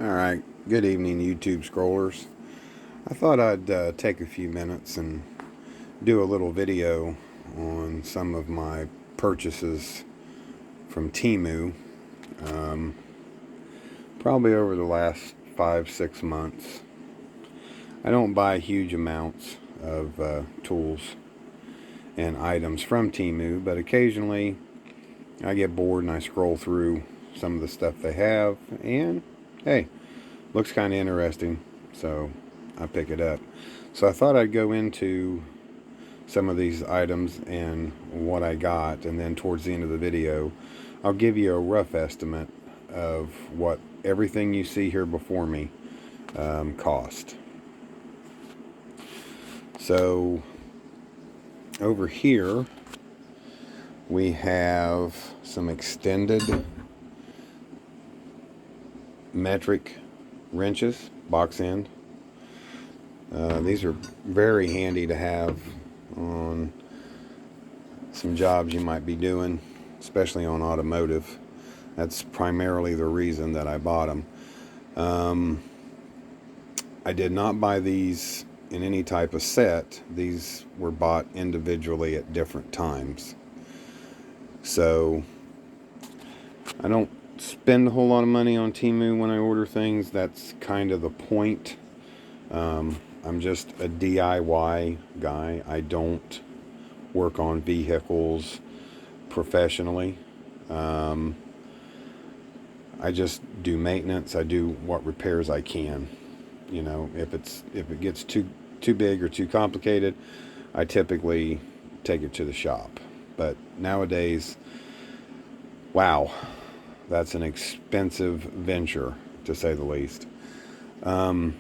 Alright, good evening, YouTube scrollers. I thought I'd take a few minutes and do a little video on some of my purchases from Temu, um, probably over the last 5-6 months. I don't buy huge amounts of tools and items from Temu, but occasionally I get bored and I scroll through some of the stuff they have, and hey, looks kind of interesting, so I pick it up. So I thought I'd go into some of these items and what I got, and then towards the end of the video I'll give you a rough estimate of what everything you see here before me cost. So over here we have some extended metric wrenches, box end. These are very handy to have on some jobs you might be doing, especially on automotive. That's primarily the reason that I bought them. I did not buy these in any type of set. These were bought individually at different times. So I don't spend a whole lot of money on Temu when I order things. That's kind of the point. I'm just a DIY guy. I don't work on vehicles professionally. I just do maintenance. I do what repairs I can. You know, if it gets too big or too complicated, I typically take it to the shop. But nowadays, wow, that's an expensive venture, to say the least. And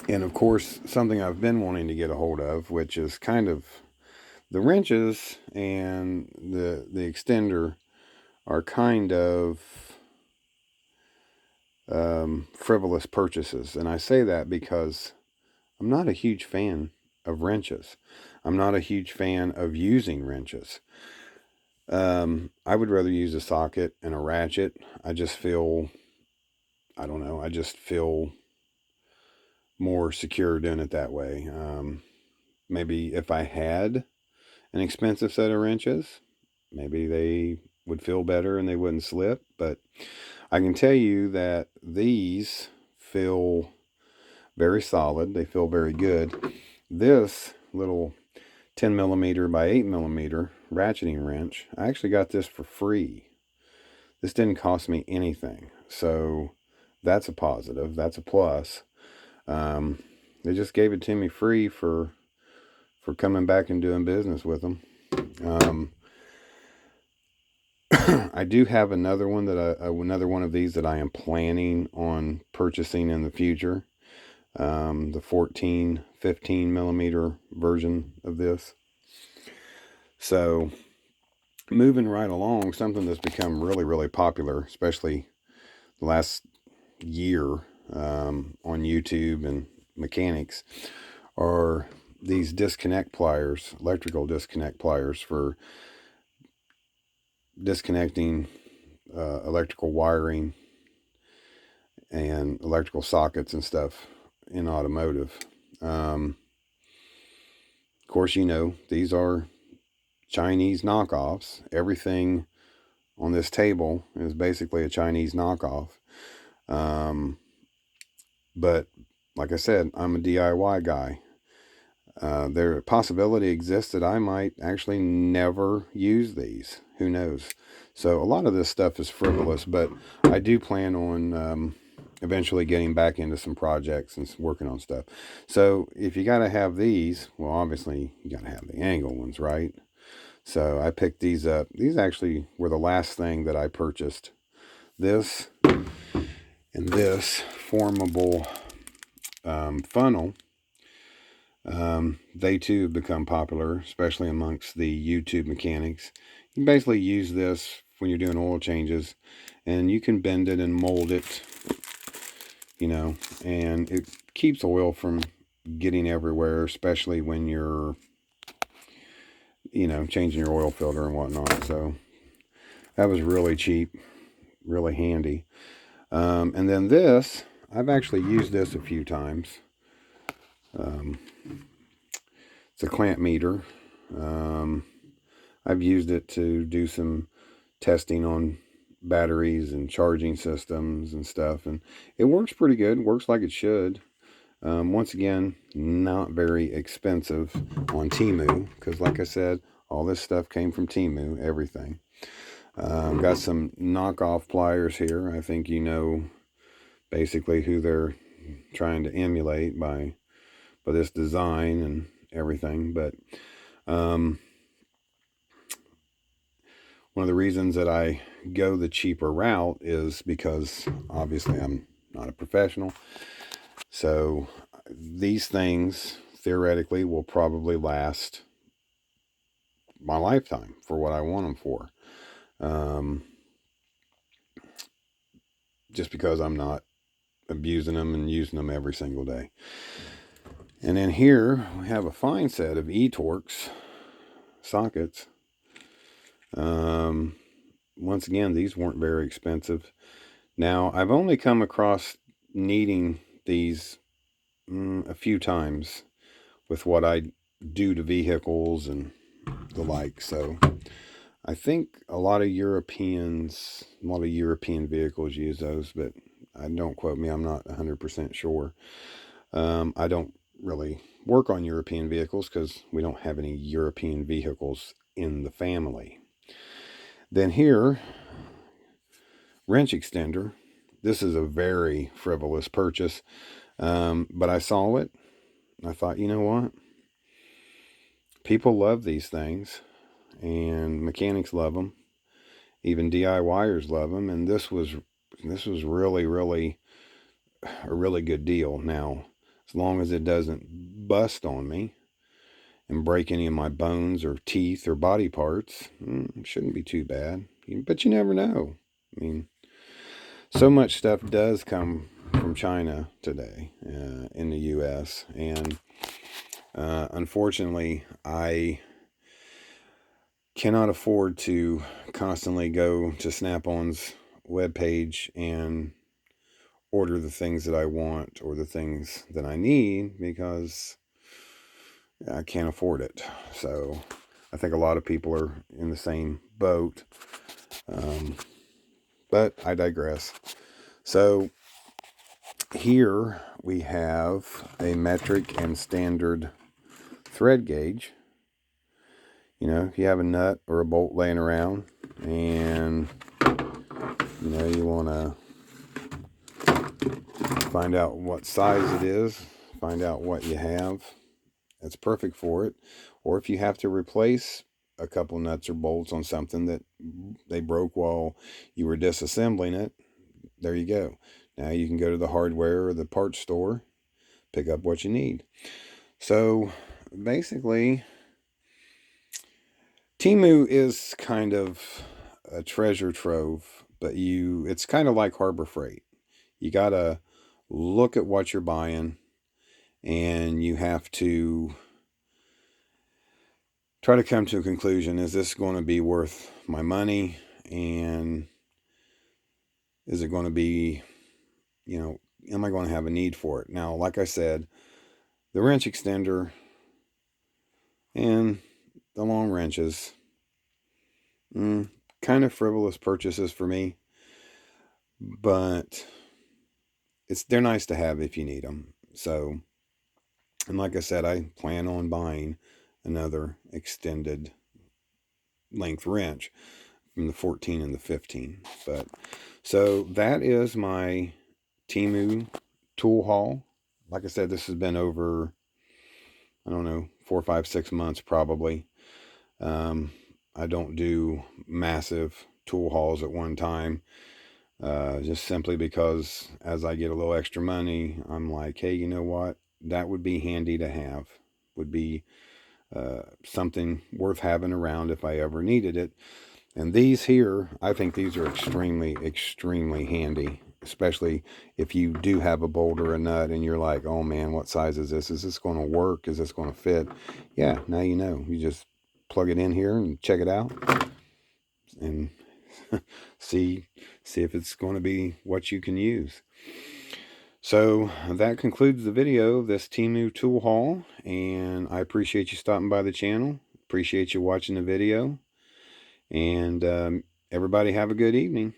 of course, something I've been wanting to get a hold of, which is kind of the wrenches and the extender are kind of frivolous purchases. And I say that because I'm not a huge fan of wrenches. I'm not a huge fan of using wrenches. I would rather use a socket and a ratchet. I just feel, I don't know, I just feel more secure doing it that way. Maybe if I had an expensive set of wrenches, maybe they would feel better and they wouldn't slip. But I can tell you that these feel very solid. They feel very good. This little 10 millimeter by 8 millimeter ratcheting wrench, I actually got this for free. This didn't cost me anything, so that's a positive. That's a plus. They just gave it to me free for coming back and doing business with them. I do have another one another one of these that I am planning on purchasing in the future. The 15 millimeter version of this. So moving right along, something that's become really popular, especially the last year on YouTube and mechanics, are these disconnect pliers, electrical disconnect pliers for disconnecting electrical wiring and electrical sockets and stuff in automotive. Of course, you know, these are Chinese knockoffs. Everything on this table is basically a Chinese knockoff. But like I said, I'm a DIY guy. There a possibility exists that I might actually never use these. Who knows? So a lot of this stuff is frivolous, but I do plan on eventually getting back into some projects and working on stuff. So if you got to have these, well, obviously you got to have the angle ones, right? So I picked these up. These actually were the last thing that I purchased. This and this formable funnel. They too have become popular, especially amongst the YouTube mechanics. You can basically use this when you're doing oil changes, and you can bend it and mold it, you know, and it keeps oil from getting everywhere, especially when you're, you know, changing your oil filter and whatnot. So that was really cheap, really handy. And then this, I've actually used this a few times. It's a clamp meter. I've used it to do some testing on batteries and charging systems and stuff, and it works pretty good. Works like it should. Once again, not very expensive on Temu, because like I said, all this stuff came from Temu, everything. Got some knockoff pliers here. I think you know basically who they're trying to emulate by this design and everything. But one of the reasons that I go the cheaper route is because obviously I'm not a professional. So these things theoretically will probably last my lifetime for what I want them for. Just because I'm not abusing them and using them every single day. And then here we have a fine set of eTorx sockets. Once again, these weren't very expensive. Now, I've only come across needing these a few times with what I do to vehicles and the like. So I think a lot of European vehicles use those, but don't quote me. I'm not 100% sure. I don't really work on European vehicles because we don't have any European vehicles in the family. Then here, wrench extender. This is a very frivolous purchase, but I saw it. I thought, you know what? People love these things, and mechanics love them. Even DIYers love them, and this was really, really a really good deal. Now, as long as it doesn't bust on me and break any of my bones or teeth or body parts, it shouldn't be too bad. But you never know. I mean, so much stuff does come from China today in the U.S. And unfortunately, I cannot afford to constantly go to Snap-on's webpage and order the things that I want or the things that I need because I can't afford it. So I think a lot of people are in the same boat. But I digress. So here we have a metric and standard thread gauge. You know, if you have a nut or a bolt laying around and you want to find out what size it is, find out what you have, that's perfect for it. Or if you have to replace a couple nuts or bolts on something that they broke while you were disassembling it, there you go. Now you can go to the hardware or the parts store, pick up what you need. So basically, Temu is kind of a treasure trove, but it's kind of like Harbor Freight. You got to look at what you're buying, and you have to try to come to a conclusion. Is this going to be worth my money? And is it going to be, am I going to have a need for it? Now, like I said, the wrench extender and the long wrenches, kind of frivolous purchases for me, but they're nice to have if you need them. So, and like I said, I plan on buying another extended length wrench from the 14 and the 15. But so that is my Temu tool haul. Like I said, this has been over, I don't know, 4, 5, 6 months probably. I don't do massive tool hauls at one time, just simply because as I get a little extra money, I'm like, hey, you know what? That would be handy to have. Would be something worth having around if I ever needed it. And these here, I think these are extremely, extremely handy, especially if you do have a bolt or a nut and you're like, oh man, what size is this? Is this going to work? Is this going to fit? Yeah, now you know. You just plug it in here and check it out and see if it's going to be what you can use. So that concludes the video of this Temu tool haul, and I appreciate you stopping by the channel. Appreciate you watching the video, and everybody have a good evening.